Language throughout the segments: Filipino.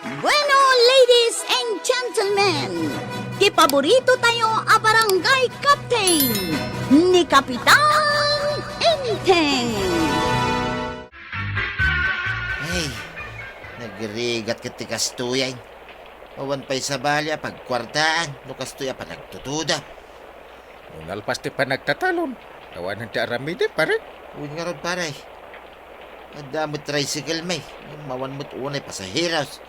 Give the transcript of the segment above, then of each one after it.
Bueno, ladies and gentlemen, kipaborito tayo a barangay captain ni Kapitan Enteng. Ay, nagrigat katikas tuyan. Awan pa'y sa balya pagkwartaan, lukas tuya pa nagtutuda. Nung alpas ti pa nagtatalon, tawanan ti aramide pare. Uy nga ron paray. Adamot tricycle may, mawan mo't unay pasahiras.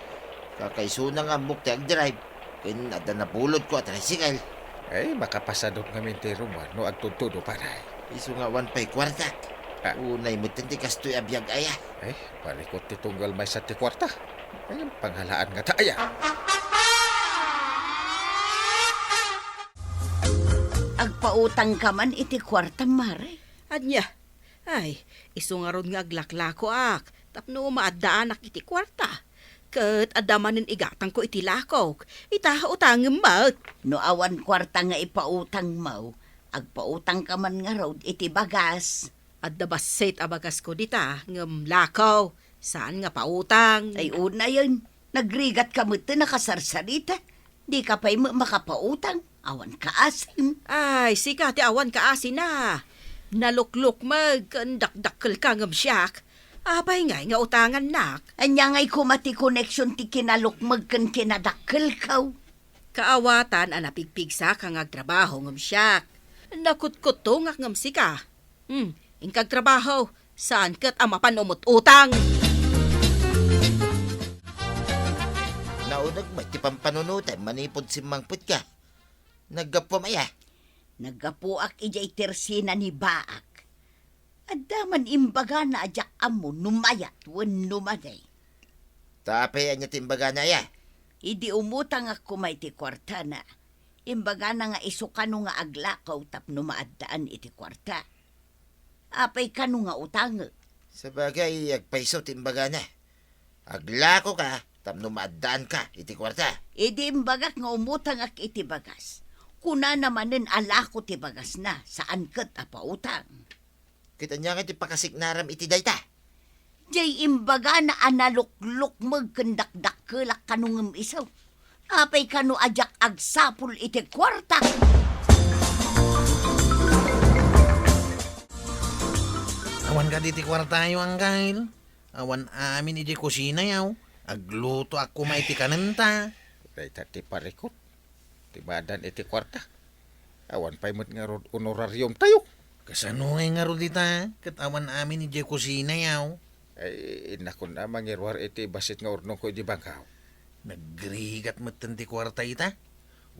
Kakaisuna nga mukti ang drive, kin ada napulod ko at tricycle. Ay, makapasadot ngamin ti rumah no agtutudo pare. Iso nga awan pa'y kwarta. Unay mo't tintikas tuya biyag aya. Ay, parikot ti tunggal may sa ti kwarta. Ay, ang panghalaan nga taaya. Agpautang ka man iti kwarta, mare. Anya, ay, iso nga ron nga aglaklako tapno maadaan iti kwarta. Kat adamanin igatang ko iti lakok, itahautang mat. No awan kwarta nga ipautang mo, agpautang ka man nga raw iti bagas. Adda basit abagas ko dita, ngem lakaw. Saan nga pautang? Ay una yun, nagrigat ka mo ito nakasarsarita. Di ka pa'y makapautang, awan ka asim. Ay, sika ti awan ka asin na. Nalukluk magkandakdakkel ka ngem siyak. Abay nga utangan nak. Anya nga'y kumati connection ti kinalukmag kan kinadakkel kaw. Kaawatan anapigpigsa ka nga trabaho ngem siyak. Nakutkutong ngem sika. Ingkag trabaho, saan kat amapan umut-utang? Naunag may ti pampanunutan, manipod si mangput ka. Naggapo maya. Naggapuak ijay tersina ni Baak. Adaman imbaga na ajak amo numayat wen numaday. Tapay anya timbaga na ya. Idi umutang ako may ti kwarta na. Imbaga na nga isukano nga aglakaw tapno maaddaan iti kwarta. Apay kano nga utang. Sa bagay, agpaiso timbaga na. Aglako ka, tapno maadaan ka, iti kwarta. Idi imbagak nga umutang ak iti bagas. Kuna namanin alako ti bagas na saan kat apautang. Kita niya nga ti pakasiknaram iti dayta. Jay imbaga na analukluk magkandakdakkelak kanungem isaw. Apay kano ajak agsapul iti kwarta. Awan ka diti kwartayo ang kail. Awan amin iti kusina yaw. Agluto ako may ti kanenta. Dahita ti parikot. Ti badan iti kwarta. Awan pa'y mo't nga ron honorarium tayo. Kasano nga ro dita? Kat awan amin iti kusina yaw. Ay, inakon na mangirwar iti basit nga urnong ko iti bangkaw. Nagrigat mo ti kwarta ita.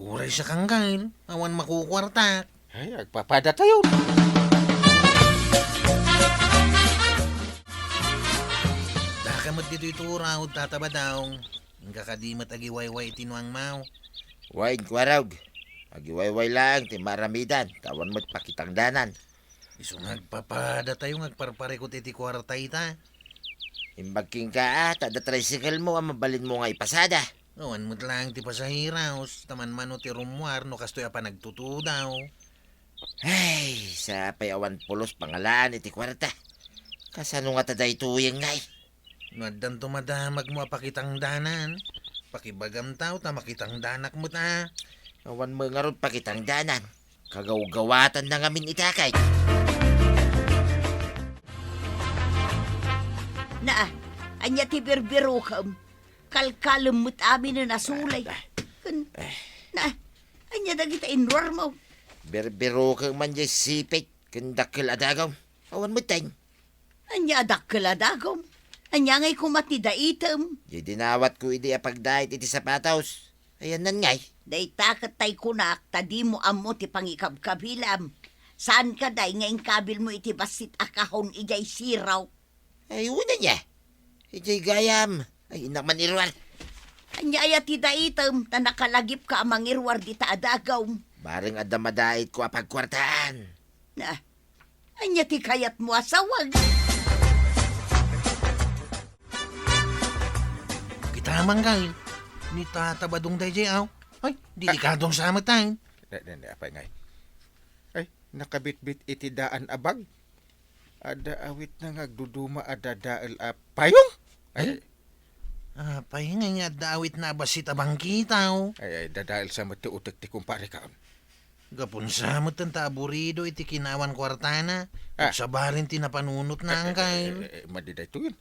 Uray siya kang kail. Awan makukwarta. Ay, agpapada tayo. Dakamot dito ituraw, tataba daw. Ang kakadimat agiwayway tinuang mau. Wain kwarag. Agiwayway lang, ti maramidan. Tawan mo't pakitang danan. Iso ngagpapada tayo ngagparparikot iti kwarta ita. Imbagking ka tada tricycle mo, mabalin mo nga ipasada. Awan mo't lang ti pasahiraos. Taman mano ti rumwar no kastoy pa nagtutudaw. Ay, sa payawan pulos pangalaan iti kwarta. Kasano nga taday tuyeng ngay? Maddan tumadamag mo apakitang danan. Pakibagam tao ta makitang danak mo ta. Awan mo nga ron pakitang danan. Kagaw-gawatan na ngamin itakay. Na, anya ti birbiro kam. Kalkalem mo't amin na nasulay. Na, anya dagita inwar mo. Berbero kang man jay sipit. Kandakil adagaw. Awan mo tayong. Anya adakkel adagom. Anya ngay kumatida item. Di dinawat ko idi apagdahit iti sapatos. Ayan nan ngay. Day takat tay kunak, tadi mo amo ti pangikabkabilam. Saan ka day ngayon kabil mo iti basit akahon ijay siraw. Ay, una niya. Ijay gayam. Ay, inak man irwar. Anya aya ti da item, ta nakalagip ka amang irwar di ta adagaw. Baring adamadait ko apagkwartaan. Na, anya ti kayat mo asawag. Kita man kail. Ni tatabadong dayjay aw. Ay, delikadong sa amatang. Hindi, apay ngay. Ay, nakabitbit iti daan abag. Ada awit na ngagduduma ada dael payong. Ay, Apay nga dawit na basit abang kitaw. Ay, dadail sa mati utek ti kumpare kaon. Gapon sa mo tanta aburido iti kinawan kwartana. Ah. Sa barin tinapanunot na Uncle. Madiday to yun.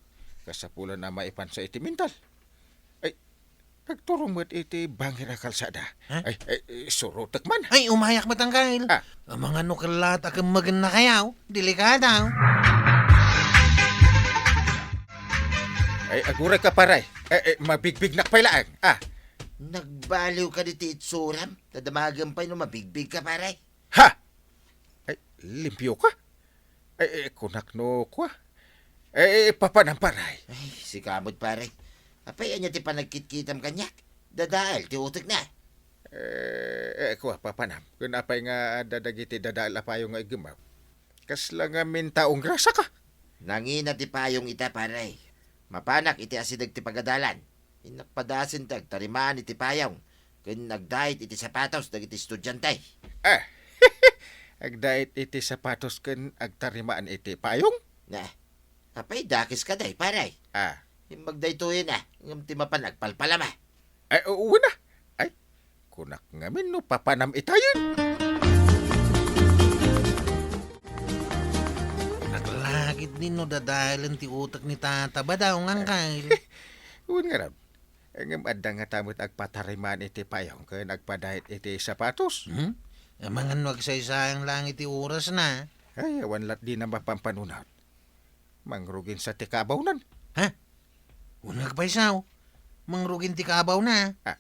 Kasapulan na maipan sa iti mental. Ay, nagturong mo't iti bangir a kalsada. Ha? Ay, surutak man. Ay, umayak mo Uncle. Ah. Ang mga nukalat akong maganda kayaw. Delikadaw. Ay, aguray ka paray. Mabigbig na pailaan. Nagbaliw ka dito itsuram. Tadamagan pa no mabigbig ka pare. Ha! Ay, limpyo ka? Ay, kunak no kwa. Papanamparay. Ay, si kamot pare. Apay anya ti panagkitkitam kanyak. Dadaal, ti utek na. Kwa, papanam. Kung apay nga dadagiti dadaal apayo nga igimaw. Kasla nga mintaong grasa ka. Nangina ti payong ita pare. Mapanak iti asidag ti pagadalan. Inakpadasin tag tarimaan iti payong. Kun nagdait iti sapatos dagiti estudyantay. Agdait iti sapatos ken agtarimaan iti payong. Na, apay dakis ka day pare. Magdaytoy na. Ngam ti mapan agpalpalama. Ay, uwi na. Ay, kunak nga min no papanam itayon. Naglagit din no dadalan ti utak ni tata ba daw Uncle? Uwi nga ram. Ngam adda nga tamot agpatarimaan iti payong ken agpadait iti sapatos. Ang mga nagsaysayang lang iti oras na. Ay, awan lat di na mapampanunat. Mangrugin sa tikabaw nan. Unag pa isaw. Mangrugin ti kabaw na. Ah.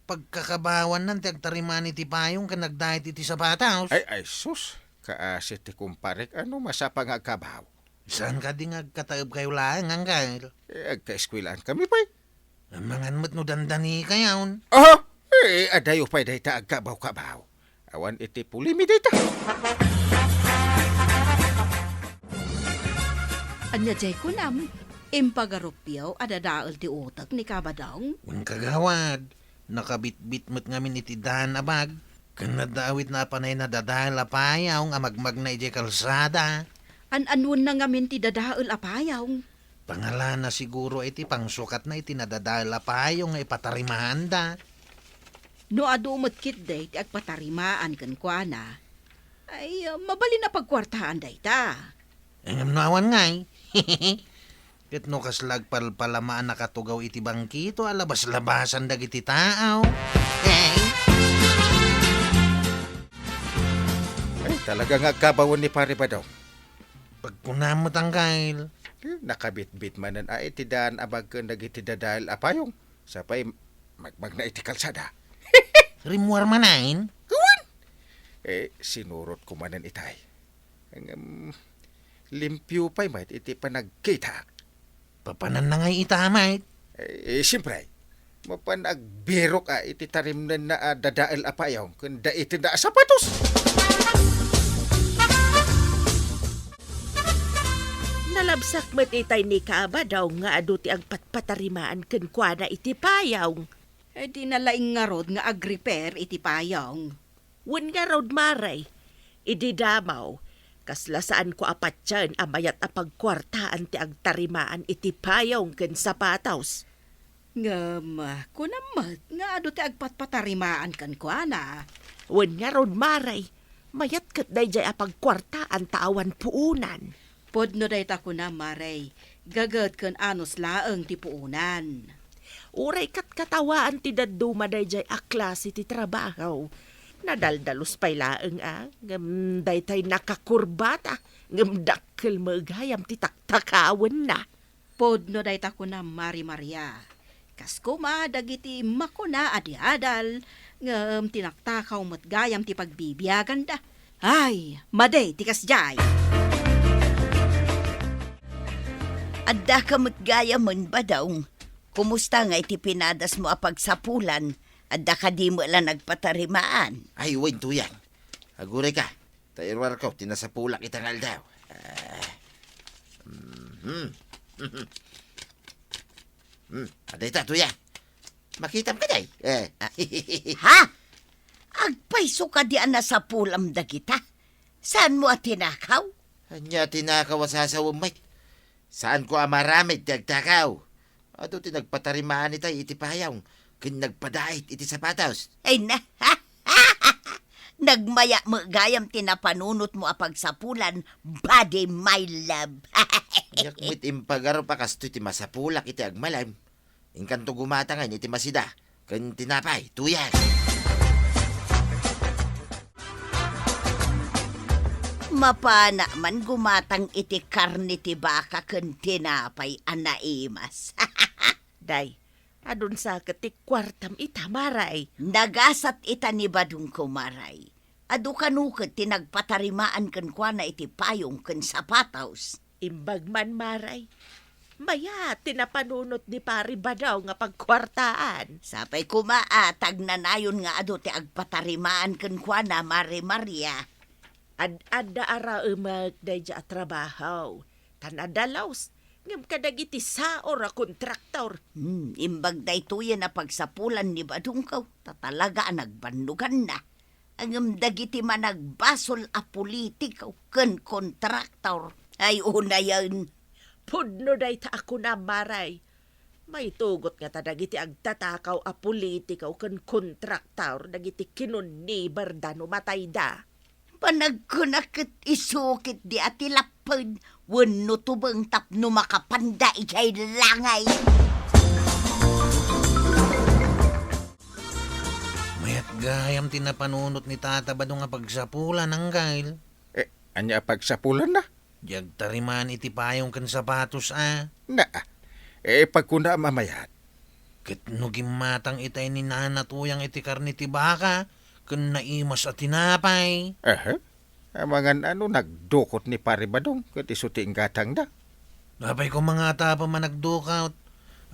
Pagkakabawan nan ti agtariman iti payong kan nagdait iti sapatos. Ay, sus. Kaasit ti kumparek ano masapang agkabaw. Saan ka di agkataob kayo lang Uncle? Agka-eskwilaan kami pa'y. Ang mga mo't no dandani kayaon. Adayo pa'y dayta agkabaw-kabaw. Awan iti pulimi dayta. Anya jay kunam, impagaropyaw adadaal ti utak ni kabadong. Ang kagawad. Nakabitbit mo't ngamin iti dahan abag. Kan nadawit na panay na dadala payaw nga magmag na iti kalsada. An-anun na ngamin ti dadaal apayaw. Pangalan na siguro iti pangsukat na iti nadadala payaw nga ipatarimahan da. No adumot kit day ti agpatarimaan kan kuana. Ay, mabali na pagkwartahan day ta. Ang amnawan ngay. Ket no kaslag palpalamaan nakatugaw iti bangkito alabas-labasan dagiti tao. Hey. Ay, talaga nga agkabawon ni pare ba daw. Pagkunamot Uncle. Nakabit-bit manan ay iti daan abag ken dagiti dadaal apayong. Sapay magmag na iti kalsada. Rimuar manain. Sinurot ko manan itay. Limpyo pa'y mait iti panagkita. Papanan na ngay itamay. Siyempre, mapanagbiro ka iti tarimnan na dadaal apayong kung da iti da sapatos. Nalabsak met itay ni Kaba daw nga adu ti agpatpatarimaan ken kuana iti payaw. Di nalaing nga rod nga agrepair iti payong. Wen nga rod maray, idi damaw, kasla saan ko apatyan amayat apagkwartaan ti agtarimaan iti payaw ken sapatos. Ngam, kunamat nga adu ti agpatpatarimaan kan kuana. Wen nga rod maray, mayat ket dayjay apagkwartaan taawan puunan. Podno day ta kuna maray, gagat kan anos laeng ti puunan. Uray kat katawaan ti daduma dayjay a klase ti trabaho. Nadaldalos pay laeng ngam daytay nakakurbata, ngam dakkel magayam ti taktakawan na. Podno day ta kuna Mari Maria. Kasko dagiti makuna adi-adal, ngam tinaktakaw mo't gayam ti pagbibiyagan da. Ay, maday ti kasjay. Adda ka matgayamon ba daw? Kumusta nga iti pinadas mo apagsapulan? Adda ka di mo lang nagpatarimaan. Ay, wait to yan. Aguray ka. Tairwar ko, tinasapulak itangal daw. Aday ta, tuya. Makitam ka day. Ha? Agpaiso ka di na sa pulam da kita? Saan mo at tinakaw? Anya tinakaw sa sawamay. Saan ko amaramit tagtakaw? Ado ti nagpatarimaan itay iti payaw. Ken nagpadait iti sapatos. Ay na, nagmaya mo gayam tinapanunot mo apagsapulan, body my love. Yak mit impagaro pa kasto iti masapulak iti agmalam. Inkanto gumatangan iti masida. Ken tinapay, tuyan. Mapana man gumatang iti karni ti baka ken tinapay anaimas. Day, adun sa ketik kwartam itamaray. Nagasat ita ni Badung kumaray. Adu kanukot tinagpatarimaan ken kuana iti payong ken sapatos. Imbag man maray. Maya, tinapanunot ni pari badaw nga pagkwartaan. Sapay kumaatag na nayon nga adu ti agpatarimaan ken kuana Mari Maria. Ad-ada ara umag day ja trabaho. Tanadalaws, ngam kadagiti saor a kontraktor. Imbag daytoy na pagsapulan ni Badung kaw, tatalaga nagbandugan na. Ang dagiti managbasol a politikaw ken kontraktor. Ay una yan. Pudno day ta ako na maray. May tugot nga ta dagiti agtatakaw a politikaw ken kontraktor dagiti kinunibar da no matay da. Panagkunakit isukit di ati lapad. Wano tubang tapno makapanda ijay langay. Mayat gayam tinapanunot ni Tata Badong nga pagsapulan ng gail. Anya pagsapulan na. Diag tariman iti payong ken sapatos Na, pagkuna mamayat. Ket no gimatang itay ni nanatuyang iti karni ti baka, ken naimas at tinapay. Amangan nagdukot ni pari Badong ket isuti gatang da. Napay ko mga tapa man nagdukaut.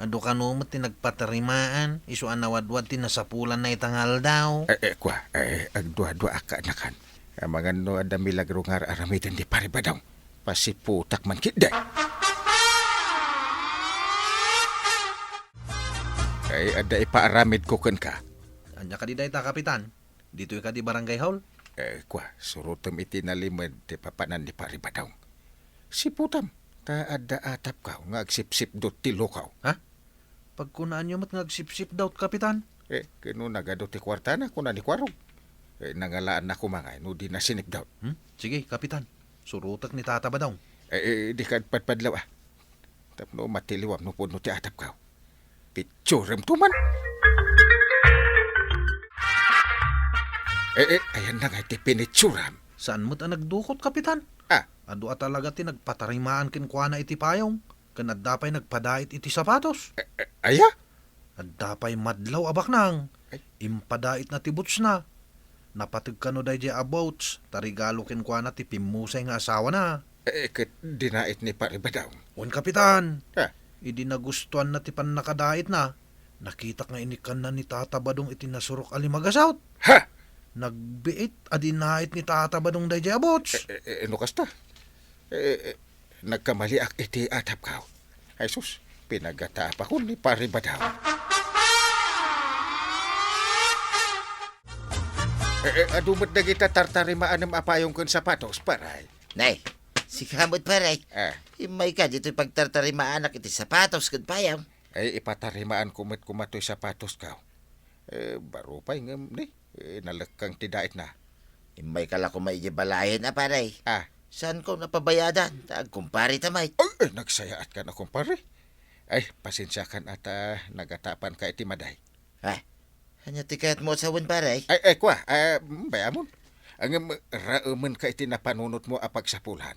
Ado kanumot ti nagpatarimaan, isu anawadwad ti nasapulan na itangal daw. Agdua-dua aka nakan. Amangan no ada milagro nga aramitan di pari Badong. Pasiputak man kit day. Ay ada ipaaramid ko ken ka. Anya ka di day ta, kapitan? Dito ka di barangay hall? Surutam iti nalimad ti papanan ni pari Badong. Siputam, ta ada atap ka nga agsipsip dot ti lukaw. Pagkunaan nyo mat ngagsipsip daw, kapitan. Kano nagado ti kwarta na kuna ni kwarog. Nangalaan na kumangay no di na sinip daw. Sige, kapitan. Surutak ni Tata Badong. Di ka padpadlaw Tapno matiliwam no puno ti atap ka. Picturem tuman. Ayan na nga ti pinitsuram. Saan mo't nagdukot, kapitan? Ado at talaga ti nagpatarimaan kin kuana iti payong. Kanadapay nagpadait iti sapatos. Aya? Addapay madlaw abak nang. Impadait na ti boots na. Napatag ka no day abouts. Tarigalo kin kuana ti pimusay nga asawa na. Ket dinait ni pari Badong. Un, kapitan. Idi nagustuhan na ti pan nakadait na. Nakita nga inikan na ni Tata Badong iti nasurok alimagasaut. Nagbiit adinait ni Tata Badong day abouts. Ano kasta? Nagkamali ak iti atap ka. Ay sus, pinagataap ako ni pari Badong. Adumot na kita tartarimaan ng apayong kun sapatos, paray. Nay, si kamot paray. Himay ka dito pagtartarimaan ak iti sapatos ken payaw. Ay ipatarimaan kumatoy sapatos ka. Baro pa ingam ni. Nalagkang tidait na. Himay ka la kumaijibalayan na paray. Saan ko napabayadan? Taag kumpari tamay. Ay, nagsayaat ka na kumpare. Ay, pasensya kan at nagatapan ka iti maday. Hanya tikat mo sa wan paray. Ay, bayamon. Ang rauman ka iti napanunot mo apag sapulan.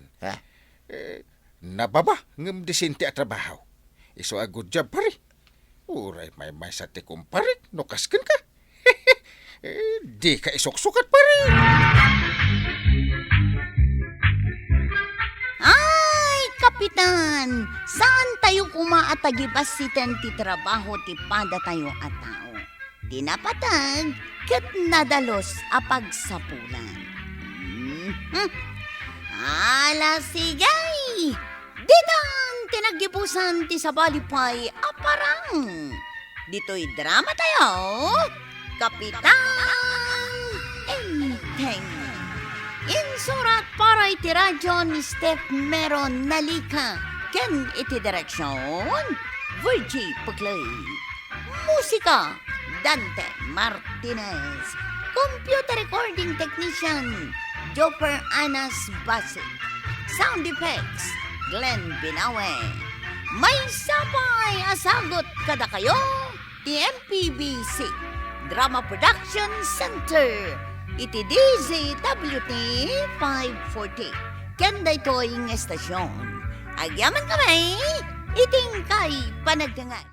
Nababa, ngam disinti at trabaho. Iso a good job pare. Uray, may sa ti kumpare. Nukaskin ka. Di ka isuksukat pare. Ay, kapitan! Saan tayo kumaatagibasitan ti trabaho ti pada tayo atao? Tinapatag, ket nadalos apagsapulan. Ala sigay! Ditang tinagipusan ti sabalipay aparang. Dito'y drama tayo, Kapitan Enteng. Insurat para iti radyo ni Steph Meron Nalika. Ken iti direksyon, Virgie Paclay. Musika, Dante Martinez. Computer recording technician, Joper Anas Basic. Sound effects, Glenn Binawe. May sapay asagot kada kayo, TMPBC Drama Production Center. Iti DZWT 540. Kenda ito'y estasyon. Agyaman kami, iting kay panagdangan.